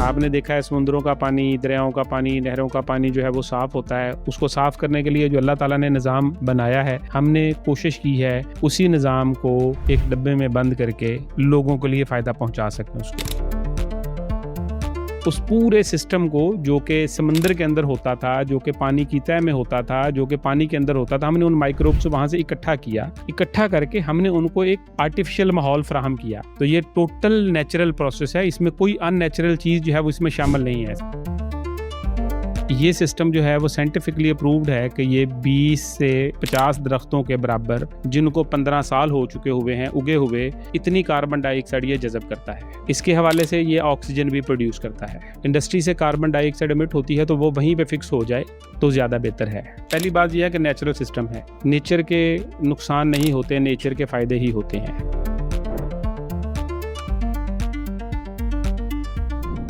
आपने देखा है समुद्रों का पानी, दरियाओं का पानी, नहरों का पानी जो है वो साफ होता है। उसको साफ करने के लिए जो अल्लाह ताला ने निज़ाम बनाया है, हमने कोशिश की है उसी निज़ाम को एक डब्बे में बंद करके लोगों के लिए फ़ायदा पहुंचा सकें। उसको उस पूरे सिस्टम को जो कि समंदर के अंदर होता था, जो कि पानी की तह में होता था, जो कि पानी के अंदर होता था, हमने उन माइक्रोब्स वहां से इकट्ठा करके हमने उनको एक आर्टिफिशियल माहौल फराहम किया। तो ये टोटल नेचुरल प्रोसेस है, इसमें कोई अननेचुरल चीज़ जो है वो इसमें शामिल नहीं है। ये सिस्टम जो है वो साइंटिफिकली अप्रूव्ड है कि ये 20 से 50 दरख्तों के बराबर, जिनको 15 साल हो चुके हुए हैं उगे हुए, इतनी कार्बन डाइऑक्साइड ये जज़ब करता है। इसके हवाले से ये ऑक्सीजन भी प्रोड्यूस करता है। इंडस्ट्री से कार्बन डाइऑक्साइड एमिट होती है तो वो वहीं पे फिक्स हो जाए तो ज़्यादा बेहतर है। पहली बात यह है कि नेचुरल सिस्टम है, नेचर के नुकसान नहीं होते, नेचर के फ़ायदे ही होते हैं।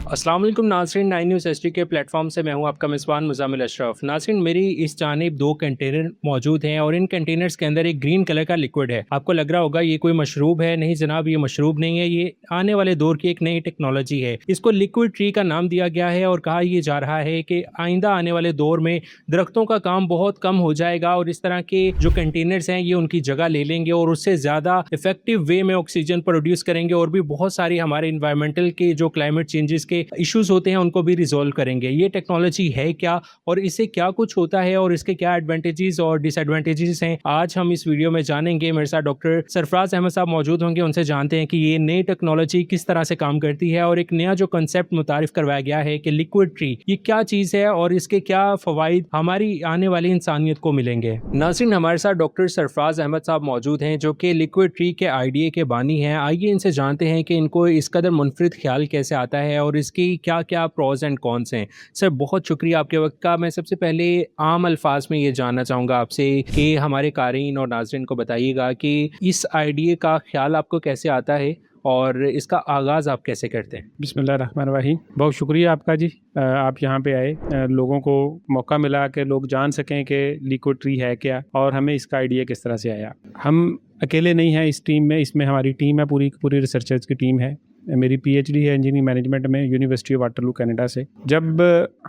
अस्सलाम वालेकुम नाज़रीन, 9 न्यूज़ एचडी के प्लेटफॉर्म से मैं हूं आपका मेज़बान मुज़म्मिल अशरफ। नाज़रीन, मेरी इस जानिब 2 कंटेनर मौजूद हैं और इन कंटेनर्स के अंदर एक ग्रीन कलर का लिक्विड है। आपको लग रहा होगा ये कोई मशरूब है। नहीं जनाब, ये मशरूब नहीं है, ये आने वाले दौर की एक नई टेक्नोलॉजी है। इसको लिक्विड ट्री का नाम दिया गया है और कहा यह जा रहा है कि आइंदा आने वाले दौर में दरख्तों का काम बहुत कम हो जाएगा और इस तरह के जो कंटेनर्स हैं ये उनकी जगह ले लेंगे और उससे ज़्यादा इफेक्टिव वे में ऑक्सीजन प्रोड्यूस करेंगे और भी बहुत सारी हमारे इन्वायरमेंटल के जो क्लाइमेट चेंजेस के इश्यूज होते हैं उनको भी रिजॉल्व करेंगे। ये टेक्नोलॉजी है क्या और इससे क्या कुछ होता है और इसके क्या एडवांटेजेस और डिसएडवांटेजेस हैं, आज हम इस वीडियो में जानेंगे। मेरे साथ डॉक्टर सरफराज अहमद साहब मौजूद होंगे, उनसे जानते हैं कि ये नई टेक्नोलॉजी किस तरह से काम करती है और एक नया जो कंसेप्ट मुतारिफ करवाया गया है कि लिक्विड ट्री, ये क्या चीज़ है और इसके क्या फ़वाइद हमारी आने वाली इंसानियत को मिलेंगे। नाज़रीन, हमारे साथ डॉक्टर सरफराज अहमद साहब मौजूद हैं जो कि लिक्विड ट्री के आइडिया के बानी हैं। आइए इनसे जानते हैं कि इनको इस कदर मुनफरिद ख्याल कैसे आता है और इसकी क्या क्या प्रोज एंड कॉन्स हैं। सर, बहुत शुक्रिया आपके वक्त का। मैं सबसे पहले आम अल्फाज में ये जानना चाहूँगा आपसे कि हमारे क़ारीन और नाज़रीन को बताइएगा कि इस आइडिया का ख्याल आपको कैसे आता है और इसका आगाज़ आप कैसे करते हैं। बिस्मिल्लाहिर्रहमानिर्रहीम। बहुत शुक्रिया आपका जी, आप यहाँ पे आए, लोगों को मौका मिला कि लोग जान सकें कि लिक्विड ट्री है क्या और हमें इसका आइडिया किस तरह से आया। हम अकेले नहीं हैं इस टीम में, इसमें हमारी टीम है, पूरी रिसर्चर्स की टीम है। मेरी पीएचडी है इंजीनियरिंग मैनेजमेंट में यूनिवर्सिटी ऑफ वाटरलू कनाडा से। जब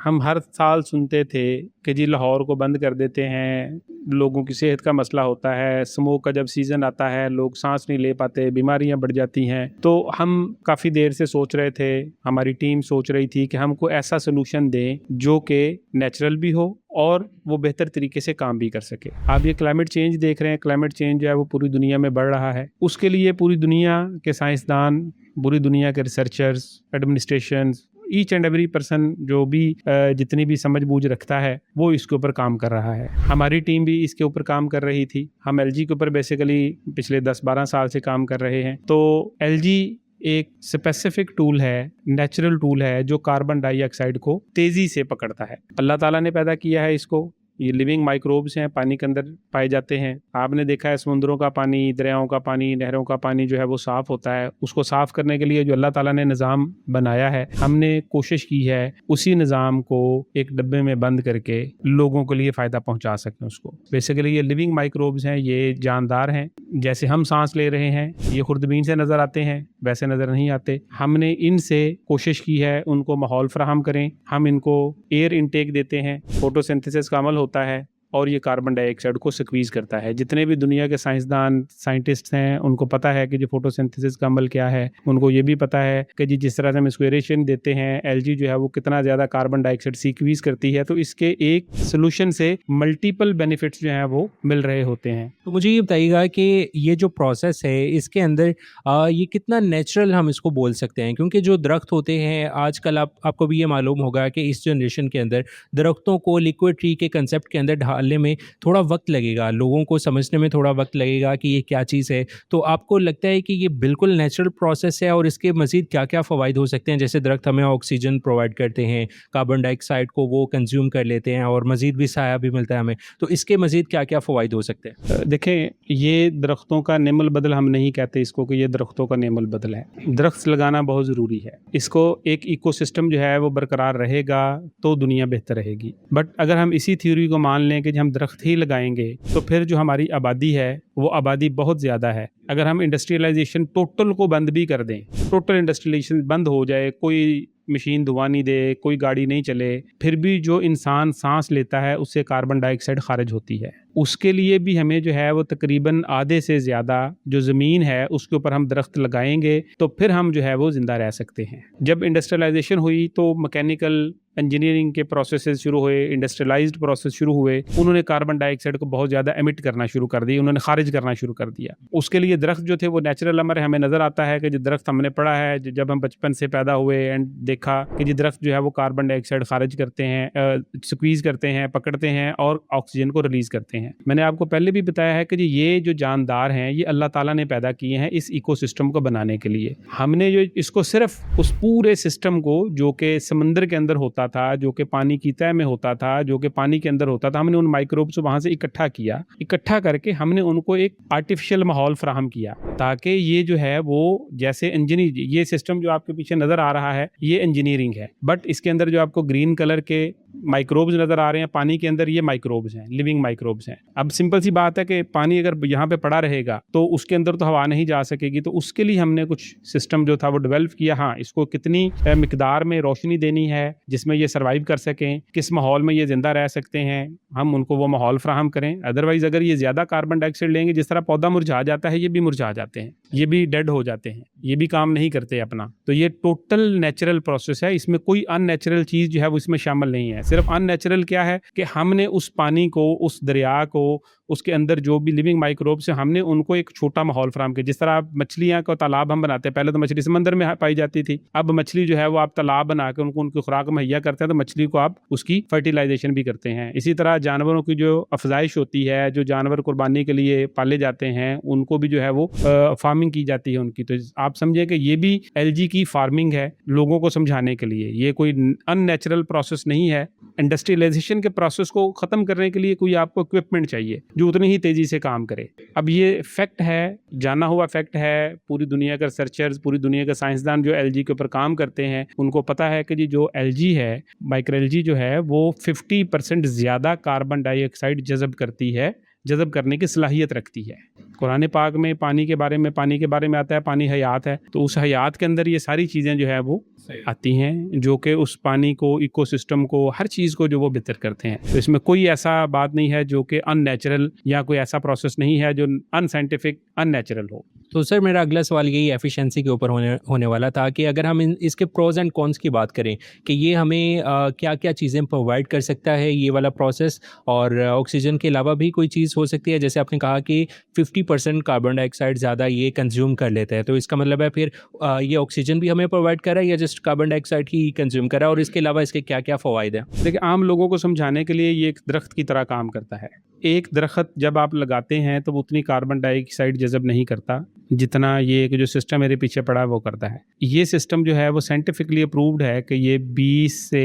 हम हर साल सुनते थे कि जी लाहौर को बंद कर देते हैं, लोगों की सेहत का मसला होता है, स्मोक का जब सीज़न आता है लोग सांस नहीं ले पाते, बीमारियां बढ़ जाती हैं, तो हम काफ़ी देर से सोच रहे थे, हमारी टीम सोच रही थी कि हमको ऐसा सोल्यूशन दें जो कि नेचुरल भी हो और वो बेहतर तरीके से काम भी कर सके। आप ये क्लाइमेट चेंज देख रहे हैं, क्लाइमेट चेंज जो है वो पूरी दुनिया में बढ़ रहा है। उसके लिए पूरी दुनिया के साइंसदान, पूरी दुनिया के researchers, administrations, each and every person जो भी जितनी भी समझ बूझ रखता है वो इसके ऊपर काम कर रहा है। हमारी टीम भी इसके ऊपर काम कर रही थी। हम एलजी के ऊपर बेसिकली पिछले 10-12 साल से काम कर रहे हैं। तो एलजी एक स्पेसिफिक टूल है, नेचुरल टूल है जो कार्बन डाइऑक्साइड को तेज़ी से पकड़ता है। अल्लाह ताला ने पैदा किया है इसको। ये लिविंग माइक्रोब्स हैं, पानी के अंदर पाए जाते हैं। आपने देखा है समुद्रों का पानी, दरियाओं का पानी, नहरों का पानी जो है वो साफ़ होता है। उसको साफ़ करने के लिए जो अल्लाह ताला ने निज़ाम बनाया है, हमने कोशिश की है उसी निज़ाम को एक डब्बे में बंद करके लोगों के लिए फ़ायदा पहुंचा सकें उसको। बेसिकली ये लिविंग माइक्रोब्स हैं, ये जानदार हैं। जैसे हम सांस ले रहे हैं, ये खुर्दबीन से नज़र आते हैं, वैसे नज़र नहीं आते। हमने इनसे कोशिश की है उनको माहौल फराहम करें। हम इनको एयर इनटेक देते हैं, फोटोसिंथेसिस का अमल होता है और ये कार्बन डाइऑक्साइड को स्क्वीज़ करता है। जितने भी दुनिया के साइंसदान, साइंटिस्ट हैं, उनको पता है कि जो फोटोसिंथेसिस का अमल क्या है। उनको ये भी पता है कि जी जिस तरह से हम इसको एरेशन देते हैं, एलजी जो है वो कितना ज़्यादा कार्बन डाइऑक्साइड स्क्वीज़ करती है। तो इसके एक सोल्यूशन से मल्टीपल बेनिफिट्स जो हैं वो मिल रहे होते हैं। तो मुझे ये बताइएगा कि ये जो प्रोसेस है इसके अंदर ये कितना नेचुरल हम इसको बोल सकते हैं, क्योंकि जो दरख्त होते हैं आजकल आपको भी ये मालूम होगा कि इस जनरेशन के अंदर दरख्तों को लिक्विड ट्री के कंसेप्ट के अंदर ढालने में थोड़ा वक्त लगेगा, लोगों को समझने में थोड़ा वक्त लगेगा कि ये क्या चीज़ है। तो आपको लगता है कि ये बिल्कुल नेचुरल प्रोसेस है और इसके मज़ीद क्या क्या फ़वाइद हो सकते हैं? जैसे दरख्त हमें ऑक्सीजन प्रोवाइड करते हैं, कार्बन डाइऑक्साइड को वो कंज्यूम कर लेते हैं और मज़ीद भी साया भी मिलता है हमें, तो इसके मज़ीद क्या क्या फ़वाइद हो सकते हैं? देखें, ये दरख्तों का नेमल बदल हम नहीं कहते इसको कि ये दरख्तों का नेमल बदल है। दरख्त लगाना बहुत ज़रूरी है। इसको एक इकोसिस्टम जो है वो बरकरार रहेगा तो दुनिया बेहतर रहेगी। बट अगर हम इसी थ्योरी को मान लें कि हम दरख्त ही लगाएंगे तो फिर जो हमारी आबादी है वो आबादी बहुत ज़्यादा है। अगर हम इंडस्ट्रियलाइजेशन टोटल को बंद भी कर दें, टोटल इंडस्ट्रियलाइजेशन बंद हो जाए, कोई मशीन धुआं नहीं दे, कोई गाड़ी नहीं चले, फिर भी जो इंसान सांस लेता है उससे कार्बन डाइऑक्साइड खारिज होती है। उसके लिए भी हमें जो है वो तकरीबन आधे से ज़्यादा जो ज़मीन है उसके ऊपर हम दरख्त लगाएंगे तो फिर हम जो है वो ज़िंदा रह सकते हैं। जब इंडस्ट्रियलाइजेशन हुई तो मैकेनिकल इंजीनियरिंग के प्रोसेसेस शुरू हुए, इंडस्ट्रियलाइज्ड प्रोसेस शुरू हुए, उन्होंने कार्बन डाइऑक्साइड को बहुत ज़्यादा एमिट करना शुरू कर दी, उन्होंने खारिज करना शुरू कर दिया। उसके लिए दरख्त जो थे वो नेचुरल अमर है। हमें नज़र आता है कि जो दरख्त हमने पढ़ा है जब हम बचपन से पैदा हुए एंड देखा कि जो दरख्त जो है वो कार्बन डाइऑक्साइड खारिज करते हैं, स्क्वीज़ करते हैं, पकड़ते हैं और ऑक्सीजन को रिलीज़ करते हैं। मैंने आपको पहले भी बताया है कि ये जो जानदार हैं ये अल्लाह ताला ने पैदा किए हैं इस इकोसिस्टम को बनाने के लिए। हमने जो इसको सिर्फ उस पूरे सिस्टम को जो कि समंदर के अंदर होता था, जो कि पानी की तह में होता था, जो कि पानी के अंदर होता था, हमने उन माइक्रोब्स को वहाँ से इकट्ठा किया। इकट्ठा करके हमने उनको एक आर्टिफिशियल माहौल फराहम किया ताकि ये जो है वो जैसे इंजीनियर, ये सिस्टम जो आपके पीछे नज़र आ रहा है ये इंजीनियरिंग है, बट इसके अंदर जो आपको ग्रीन कलर के माइक्रोब्स नज़र आ रहे हैं पानी के अंदर, ये माइक्रोब्स हैं, लिविंग माइक्रोब्स हैं। अब सिंपल सी बात है कि पानी अगर यहाँ पे पड़ा रहेगा तो उसके अंदर तो हवा नहीं जा सकेगी, तो उसके लिए हमने कुछ सिस्टम जो था वो डेवलप किया। हाँ, इसको कितनी मिकदार में रोशनी देनी है जिसमें ये सर्वाइव कर सकें, किस माहौल में ये जिंदा रह सकते हैं, हम उनको वो माहौल फ्राहम करें। अदरवाइज अगर ये ज़्यादा कार्बन डाइऑक्साइड लेंगे, जिस तरह पौधा मुरझा जाता है ये भी मुरझा जाते हैं, ये भी डेड हो जाते हैं, ये भी काम नहीं करते अपना। तो ये टोटल नेचुरल प्रोसेस है, इसमें कोई अननेचुरल चीज़ जो है वो इसमें शामिल नहीं है। सिर्फ अननेचुरल क्या है कि हमने उस पानी को, उस दरिया को, उसके अंदर जो भी लिविंग माइक्रोब्स हैं, हमने उनको एक छोटा माहौल फराहम किया। जिस तरह आप मछलियाँ का तालाब हम बनाते हैं, पहले तो मछली समंदर में पाई जाती थी, अब मछली जो है वो आप तालाब बना के उनको उनकी खुराक मुहैया करते हैं, तो मछली को आप उसकी फर्टिलाइजेशन भी करते हैं। इसी तरह जानवरों की जो अफजाइश होती है, जो जानवर कुर्बानी के लिए पाले जाते हैं, उनको भी जो है वो फार्मिंग की जाती है उनकी। तो आप समझे कि ये भी एलजी की फार्मिंग है लोगों को समझाने के लिए, ये कोई अननेचुरल प्रोसेस नहीं है। इंडस्ट्रियलाइजेशन के प्रोसेस को ख़त्म करने के लिए कोई आपको इक्विपमेंट चाहिए जो उतनी ही तेज़ी से काम करे। अब ये फैक्ट है, जाना हुआ फैक्ट है, पूरी दुनिया के रिसर्चर्स, पूरी दुनिया के साइंसदान जो एलजी के ऊपर काम करते हैं उनको पता है कि जी जो एलजी है, माइक्रो एलजी जो है वो 50% ज़्यादा कार्बन डाइऑक्साइड जज़ब करती है, जज़ब करने की सलाहियत रखती है। कुरान पाक में पानी के बारे में आता है, पानी हयात है, तो उस हयात के अंदर ये सारी चीज़ें जो है वो आती हैं जो कि उस पानी को, इकोसिस्टम को, हर चीज़ को जो वो बेहतर करते हैं। तो इसमें कोई ऐसा बात नहीं है जो कि अननेचुरल या कोई ऐसा प्रोसेस नहीं है जो अनसाइंटिफिक, अननेचुरल हो। तो सर मेरा अगला सवाल यही एफिशिएंसी के ऊपर होने वाला था कि अगर हम इसके प्रोज एंड कॉन्स की बात करें कि ये हमें क्या क्या चीज़ें प्रोवाइड कर सकता है ये वाला प्रोसेस, और ऑक्सीजन के अलावा भी कोई चीज़ हो सकती है। जैसे आपने कहा कि 50% कार्बन डाइऑक्साइड ज़्यादा ये कंज्यूम कर लेता है, तो इसका मतलब है फिर ये ऑक्सीजन भी हमें प्रोवाइड कर रहा है या जस्ट कार्बन डाइऑक्साइड ही कंज्यूम कर रहा है, और इसके अलावा इसके क्या क्या फ़वाइद हैं? देखिए, आम लोगों को समझाने के लिए ये एक दरख्त की तरह काम करता है। एक दरख्त जब आप लगाते हैं तो वो उतनी कार्बन डाइऑक्साइड जज़ब नहीं करता जितना ये जो सिस्टम मेरे पीछे पड़ा है वो करता है। ये सिस्टम जो है वो साइंटिफिकली अप्रूव्ड है कि ये 20 से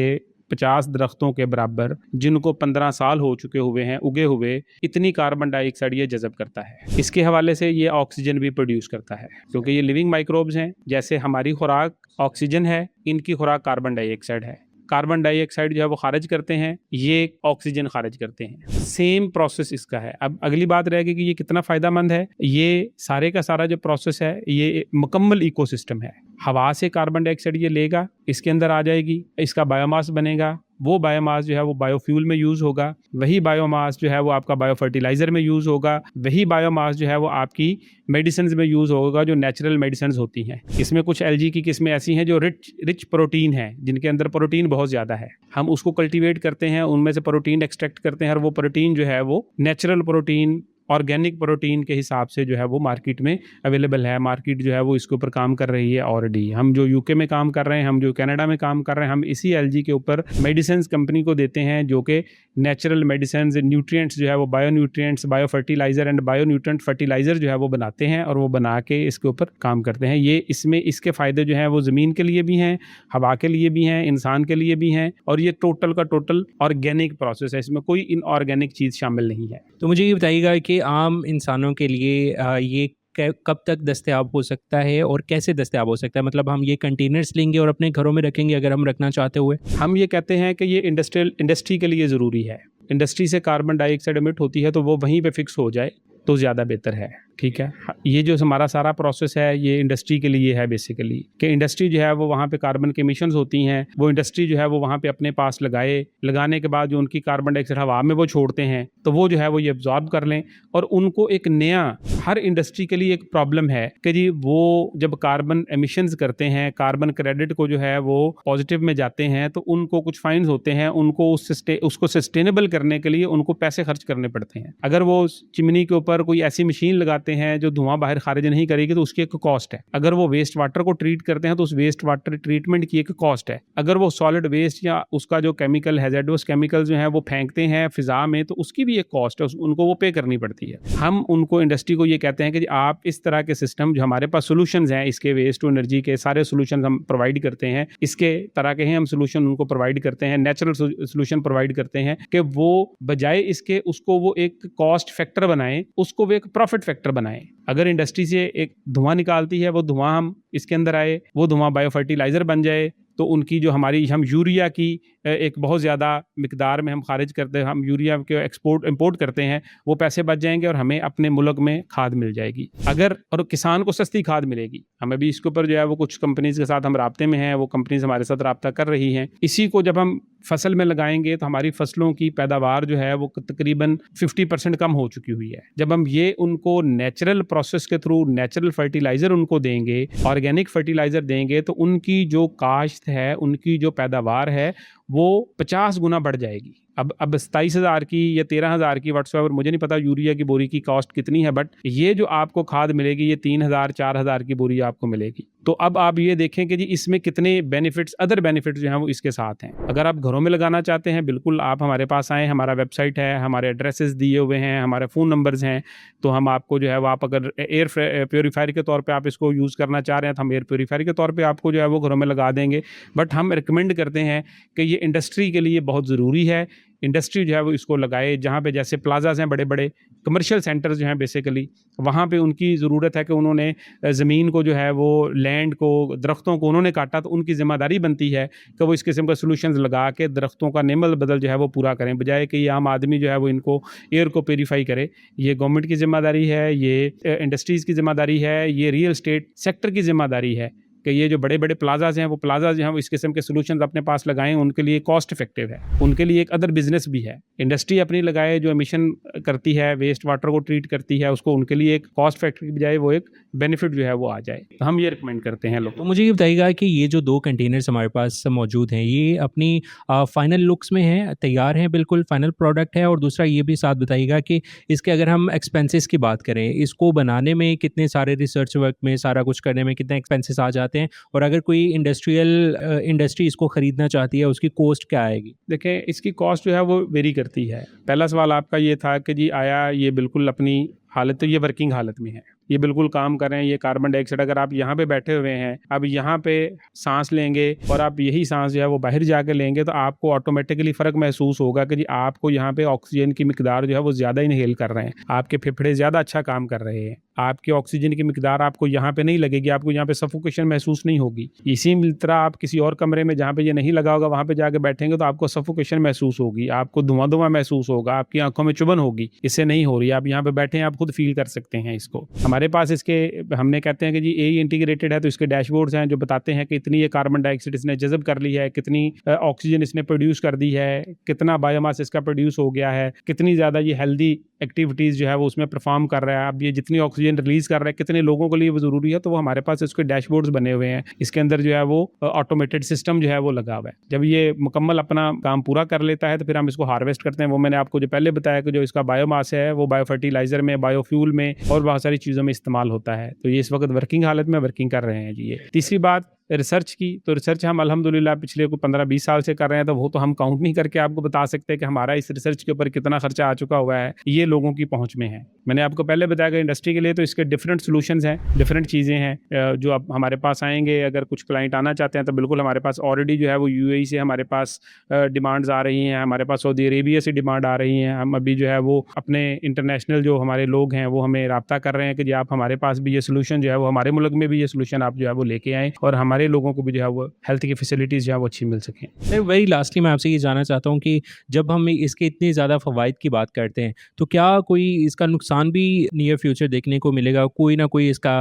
50 दरख्तों के बराबर, जिनको 15 साल हो चुके हुए हैं उगे हुए, इतनी कार्बन डाइऑक्साइड ये जज़ब करता है। इसके हवाले से ये ऑक्सीजन भी प्रोड्यूस करता है, क्योंकि ये लिविंग माइक्रोब्स हैं। जैसे हमारी खुराक ऑक्सीजन है, इनकी खुराक कार्बन डाइऑक्साइड है। कार्बन डाइऑक्साइड जो है वो खारिज करते हैं, ये ऑक्सीजन खारिज करते हैं। सेम प्रोसेस इसका है। अब अगली बात रहेगी कि ये कितना फ़ायदेमंद है। ये सारे का सारा जो प्रोसेस है ये मुकम्मल इकोसिस्टम है। हवा से कार्बन डाइऑक्साइड ये लेगा, इसके अंदर आ जाएगी, इसका बायोमास बनेगा, वो बायोमास जो है वो बायोफ्यूल में यूज़ होगा, वही बायोमास जो है वो आपका बायो फर्टिलाइज़र में यूज़ होगा, वही बायोमास जो है वो आपकी मेडिसिन्स में यूज़ होगा, जो नेचुरल मेडिसिन्स होती हैं। इसमें कुछ एलजी की किस्में ऐसी हैं जो रिच प्रोटीन है, जिनके अंदर प्रोटीन बहुत ज़्यादा है। हम उसको कल्टीवेट करते हैं, उनमें से प्रोटीन एक्सट्रैक्ट करते हैं, और वो प्रोटीन जो है वो नेचुरल प्रोटीन, ऑर्गेनिक प्रोटीन के हिसाब से जो है वो मार्केट में अवेलेबल है। मार्केट जो है वो इसके ऊपर काम कर रही है ऑलरेडी। हम जो यूके में काम कर रहे हैं, हम जो कनाडा में काम कर रहे हैं, हम इसी एलजी के ऊपर मेडिसिन्स कंपनी को देते हैं जो कि नेचुरल मेडिसिन्स, न्यूट्रिएंट्स जो है वो bio nutrients, bio fertiliser and bio nutrient fertiliser जो है वो बनाते हैं, और वो बना के इसके ऊपर काम करते हैं। ये इसमें इसके फ़ायदे जो हैं वो ज़मीन के लिए भी हैं, हवा के लिए भी हैं, इंसान के लिए भी हैं, और ये टोटल का टोटल ऑर्गेनिक प्रोसेस है। इसमें कोई इनऑर्गेनिक चीज़ शामिल नहीं है। तो मुझे ये बताइएगा कि आम इंसानों के लिए ये कब तक दस्तयाब हो सकता है और कैसे दस्तयाब हो सकता है? मतलब हम ये कंटेनर्स लेंगे और अपने घरों में रखेंगे अगर हम रखना चाहते हुए? हम ये कहते हैं कि ये इंडस्ट्री के लिए ज़रूरी है। इंडस्ट्री से कार्बन डाइऑक्साइड एमिट होती है तो वो वहीं पे फिक्स हो जाए, तो ज़्यादा बेहतर है। ठीक है, ये जो हमारा सारा प्रोसेस है ये इंडस्ट्री के लिए है बेसिकली, कि इंडस्ट्री जो है वो वहाँ पे कार्बन के एमिशंस होती हैं, वो इंडस्ट्री जो है वो वहाँ पे अपने पास लगाने के बाद जो उनकी कार्बन डाइऑक्साइड हवा में वो छोड़ते हैं, तो वो जो है वो ये एब्जॉर्ब कर लें। और उनको एक नया, हर इंडस्ट्री के लिए एक प्रॉब्लम है कि जी वो जब कार्बन एमिशंस करते हैं, कार्बन क्रेडिट को जो है वो पॉजिटिव में जाते हैं, तो उनको कुछ फाइन्स होते हैं, उनको उसको सस्टेनेबल करने के लिए उनको पैसे खर्च करने पड़ते हैं। अगर वो चिमनी के ऊपर कोई ऐसी मशीन लगाते हैं जो धुआं बाहर खारिज नहीं करेगी तो उसकी एक कॉस्ट है। अगर वो वेस्ट वाटर को ट्रीट करते हैं तो उस वेस्ट वाटर ट्रीटमेंट की एक कॉस्ट है। अगर वो सॉलिड वेस्ट या उसका जो केमिकल हैज़ार्डस केमिकल जो है वो फेंकते हैं फिजा में तो उसकी भी एक कॉस्ट है, उनको वो पे करनी पड़ती है। हम उनको इंडस्ट्री को ये कहते हैं कि आप इस तरह के सिस्टम जो हमारे पास सोल्यूशंस हैं, इसके वेस्ट टू एनर्जी के सारे सोल्यूशन हम प्रोवाइड करते हैं, इसके तरह के हैं हम सोल्यूशन उनको प्रोवाइड करते हैं, नेचुरल सोल्यूशन प्रोवाइड करते हैं कि वो बजाय इसके उसको वो एक कॉस्ट फैक्टर बनाएं, उसको वो एक प्रॉफिट फैक्टर बनाएं। अगर इंडस्ट्री से एक धुआं निकालती है, वो धुआं हम इसके अंदर आए, वो धुआं बायो फर्टिलाइजर बन जाए, तो उनकी जो हम यूरिया की एक बहुत ज़्यादा मिकदार में हम खारिज करते हैं, हम यूरिया के इंपोर्ट करते हैं, वो पैसे बच जाएंगे और हमें अपने मुल्क में खाद मिल जाएगी। और किसान को सस्ती खाद मिलेगी। हमें भी इसके ऊपर जो है वो कुछ कंपनीज के साथ हम राब्ते में हैं, वो कंपनीज हमारे साथ राब्ता कर रही हैं। इसी को जब हम फसल में लगाएंगे तो हमारी फसलों की पैदावार जो है वो तकरीबन 50% कम हो चुकी हुई है। जब हम ये उनको नेचुरल प्रोसेस के थ्रू नेचुरल फर्टिलाइज़र उनको देंगे, ऑर्गेनिक फर्टिलाइज़र देंगे, तो उनकी जो काश्त है, उनकी जो पैदावार है वो 50 गुना बढ़ जाएगी। अब 27,000 की या 13,000 की व्हाट्सएवर, मुझे नहीं पता यूरिया की बोरी की कॉस्ट कितनी है, बट ये जो आपको खाद मिलेगी ये 3,000 4,000 की बोरी आपको मिलेगी। तो अब आप ये देखें कि जी इसमें कितने बेनिफिट्स, अदर बेनिफिट्स जो हैं वो इसके साथ हैं। अगर आप घरों में लगाना चाहते हैं, बिल्कुल आप हमारे पास आएँ, हमारा वेबसाइट है, हमारे एड्रेसेस दिए हुए हैं, हमारे फ़ोन नंबर्स हैं, तो हम आपको जो है वो, आप अगर एयर प्योरीफायर के तौर पे आप इसको यूज़ करना चाह रहे हैं तो हम एयर प्योरीफायर के तौर पे आपको जो है वो घरों में लगा देंगे। बट हम रिकमेंड करते हैं कि ये इंडस्ट्री के लिए बहुत ज़रूरी है। इंडस्ट्री जो है वो इसको लगाए, जहाँ पे जैसे प्लाजाज हैं, बड़े बड़े कमर्शियल सेंटर्स जो हैं बेसिकली, वहाँ पे उनकी ज़रूरत है कि उन्होंने ज़मीन को जो है वो, लैंड को, दरख्तों को उन्होंने काटा, तो उनकी ज़िम्मेदारी बनती है कि वो इस किस्म का सोल्यूशंस लगा के दरख्तों का नेमल बदल जो है वो पूरा करें, बजाय कि ये आम आदमी जो है वो इनको एयर को प्योरीफाई करे। ये गवर्नमेंट की ज़िम्मेदारी है, ये इंडस्ट्रीज़ की ज़िम्मेदारी है, ये रियल एस्टेट सेक्टर की ज़िम्मेदारी है कि ये जो बड़े बड़े प्लाजाज हैं, वो प्लाजाज जो हैं वो इस किस्म के सोल्यूशंस अपने पास लगाएं, उनके लिए कॉस्ट इफेक्टिव है, उनके लिए एक अदर बिजनेस भी है। इंडस्ट्री अपनी लगाए जो एमिशन करती है, वेस्ट वाटर को ट्रीट करती है, उसको उनके लिए एक कॉस्ट फैक्टर की बजाय वो एक बेनिफिट जो है वो आ जाए। तो हम ये रिकमेंड करते हैं लोगों को। तो मुझे ये बताइएगा कि ये जो 2 कंटेनर्स हमारे पास मौजूद हैं, ये अपनी फाइनल लुक्स में हैं, तैयार हैं, बिल्कुल फाइनल प्रोडक्ट है? और दूसरा ये भी साथ बताइएगा कि इसके अगर हम एक्सपेंसेस की बात करें, इसको बनाने में कितने सारे रिसर्च वर्क में, सारा कुछ करने में कितने एक्सपेंसेस आ जाते हैं, और अगर कोई इंडस्ट्री इसको ख़रीदना चाहती है, उसकी कॉस्ट क्या आएगी? देखें, इसकी कॉस्ट जो है वो वेरी करती है। पहला सवाल आपका ये था कि जी आया ये बिल्कुल अपनी हालत, तो ये वर्किंग हालत में है, ये बिल्कुल काम कर रहे हैं। ये कार्बन डाइऑक्साइड, अगर आप यहाँ पे बैठे हुए हैं, अब यहाँ पे सांस लेंगे और आप यही सांस जो है वो बाहर जाके लेंगे, तो आपको ऑटोमेटिकली फ़र्क महसूस होगा कि जी आपको यहाँ पे ऑक्सीजन की मिकदार जो है वो ज़्यादा इनहेल कर रहे हैं, आपके फेफड़े ज़्यादा अच्छा काम कर रहे हैं, आपकी ऑक्सीजन की मिकदार आपको यहाँ पे नहीं लगेगी, आपको यहाँ पे सफोकेशन महसूस नहीं होगी। इसी तरह आप किसी और कमरे में जहाँ पे ये नहीं लगा होगा, वहाँ पे जाके बैठेंगे तो आपको सफोकेशन महसूस होगी, आपको धुआं महसूस होगा, आपकी आंखों में चुभन होगी। इससे नहीं हो रही, आप यहाँ पे बैठे हैं, आप खुद फील कर सकते हैं इसको। हमारे पास इसके, हमने कहते हैं कि जी ए इंटीग्रेटेड है, तो इसके डैशबोर्ड्स हैं जो बताते हैं कि इतनी ये कार्बन डाइऑक्साइड इसने जज़ब कर ली है, कितनी ऑक्सीजन इसने प्रोड्यूस कर दी है, कितना बायोमास इसका प्रोड्यूस हो गया है, कितनी ज़्यादा ये हेल्दी एक्टिविटीज़ जो है वो उसमें परफॉर्म कर रहा है, अब ये जितनी ऑक्सीजन रिलीज़ कर रहा है, कितने लोगों के लिए वो ज़रूरी है, तो वो हमारे पास इसके डैशबोर्ड्स बने हुए हैं। इसके अंदर जो है वो ऑटोमेटेड सिस्टम जो है वो लगा हुआ है। जब ये मुकम्मल अपना काम पूरा कर लेता है तो फिर हम इसको हार्वेस्ट करते हैं। वो मैंने आपको जो पहले बताया कि जो इसका बायोमास है वो बायो फर्टिलाइज़र में, बायोफ्यूल में और बहुत सारी चीज़ों में इस्तेमाल होता है। तो ये इस वक्त वर्किंग हालत में वर्किंग कर रहे हैं जी। ये तीसरी बात रिसर्च की, तो रिसर्च हम अल्हम्दुलिल्लाह पिछले 15-20 साल से कर रहे हैं, तो वो तो हम काउंट नहीं करके आपको बता सकते कि हमारा इस रिसर्च के ऊपर कितना खर्चा आ चुका हुआ है, ये लोगों की पहुंच में है। मैंने आपको पहले बताया कि इंडस्ट्री के लिए तो इसके डिफरेंट सॉल्यूशंस हैं, डिफरेंट चीज़ें हैं जो अब हमारे पास आएंगे। अगर कुछ क्लाइंट आना चाहते हैं तो बिल्कुल हमारे पास ऑलरेडी जो है वो यूएई से हमारे पास डिमांड्स आ रही हैं, हमारे पास सऊदी अरेबिया से डिमांड आ रही हैं। हम अभी जो है वो अपने इंटरनेशनल जो हमारे लोग हैं वो हमें राब्ता कर रहे हैं कि जी आप हमारे पास भी ये सोल्यूशन जो है वो, हमारे मुल्क में भी ये सोल्यूशन आप जो है वो लेके आएँ। और हमारी हमारे लोगों को भी जो है वो हेल्थ की फैसिलिटीज़ जो है वो अच्छी मिल सकें। मैं वेरी लास्टली मैं आपसे ये जानना चाहता हूँ कि जब हम इसके इतने ज़्यादा फ़वाइद की बात करते हैं, तो क्या कोई इसका नुकसान भी नियर फ्यूचर देखने को मिलेगा? कोई ना कोई इसका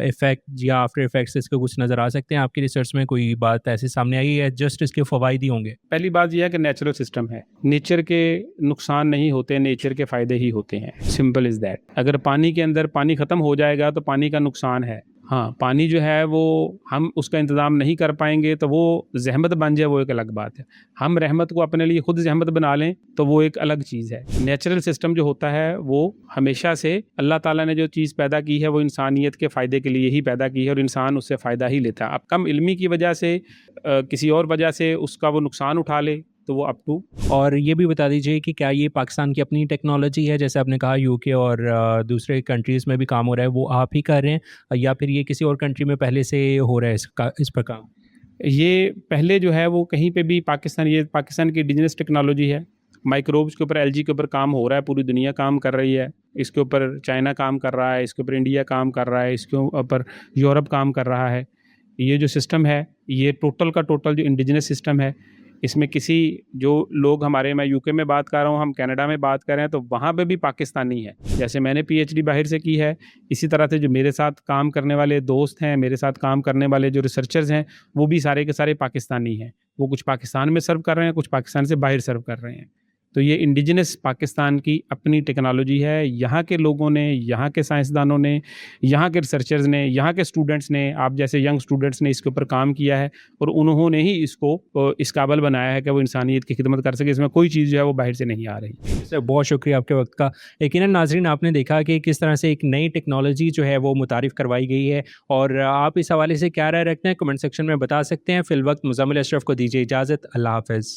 इफ़ेक्ट या आफ्टर इफ़ेक्ट्स इसके कुछ नज़र आ सकते हैं? आपकी रिसर्च में कोई बात ऐसी सामने आई है या जस्ट इसके फ़वाइद ही होंगे? पहली बात यह है कि नेचुरल सिस्टम है, नेचर के नुकसान नहीं होते, नेचर के फ़ायदे ही होते हैं, सिंपल इज़ दैट। अगर पानी के अंदर पानी ख़त्म हो जाएगा तो पानी का नुकसान है। हाँ, पानी जो है वो हम उसका इंतज़ाम नहीं कर पाएंगे तो वो ज़हमत बन जाए, वो एक अलग बात है। हम रहमत को अपने लिए खुद ज़हमत बना लें तो वो एक अलग चीज़ है। नेचुरल सिस्टम जो होता है वो हमेशा से अल्लाह ताला ने जो चीज़ पैदा की है वो इंसानियत के फ़ायदे के लिए ही पैदा की है और इंसान उससे फ़ायदा ही लेता है। अब कम इल्मी की वजह से किसी और वजह से उसका वो नुकसान उठा ले तो वो अप टू। और ये भी बता दीजिए कि क्या ये पाकिस्तान की अपनी टेक्नोलॉजी है, जैसे आपने कहा यूके और दूसरे कंट्रीज़ में भी काम हो रहा है, वो आप ही कर रहे हैं या फिर ये किसी और कंट्री में पहले से हो रहा है इस पर काम? ये पहले जो है वो कहीं पे भी ये पाकिस्तान की इंडिजिनस टेक्नोलॉजी है। माइक्रोब्स के ऊपर एलजी के ऊपर काम हो रहा है, पूरी दुनिया काम कर रही है। इसके ऊपर चाइना काम कर रहा है, इसके ऊपर इंडिया काम कर रहा है, इसके ऊपर यूरोप काम कर रहा है। ये जो सिस्टम है ये टोटल का टोटल जो इंडिजिनस सिस्टम है, इसमें किसी जो लोग हमारे, मैं यूके में बात कर रहा हूँ, हम कनाडा में बात कर रहे हैं, तो वहाँ पे भी पाकिस्तानी है। जैसे मैंने पीएचडी बाहर से की है, इसी तरह से जो मेरे साथ काम करने वाले दोस्त हैं, मेरे साथ काम करने वाले जो रिसर्चर्स हैं, वो भी सारे के सारे पाकिस्तानी हैं। वो कुछ पाकिस्तान में सर्व कर रहे हैं, कुछ पाकिस्तान से बाहर सर्व कर रहे हैं। तो ये इंडिजिनस पाकिस्तान की अपनी टेक्नोलॉजी है। यहाँ के लोगों ने, यहाँ के साइंसदानों ने, यहाँ के रिसर्चर्स ने, यहाँ के स्टूडेंट्स ने, आप जैसे यंग स्टूडेंट्स ने इसके ऊपर काम किया है और उन्होंने ही इसको इस काबिल बनाया है कि वो इंसानियत की खिदमत कर सके। इसमें कोई चीज़ जो है वो बाहर से नहीं आ रही। सर बहुत शुक्रिया आपके वक्त का। यकीनन नाज़रीन आपने देखा कि किस तरह से एक नई टेक्नोलॉजी जो है वो मुतारिफ़ करवाई गई है और आप इस हवाले से क्या राय रखते हैं कमेंट सेक्शन में बता सकते हैं। फ़िल वक्त मुज़म्मिल अशरफ को दीजिए इजाज़त। अल्लाह हाफ़िज़।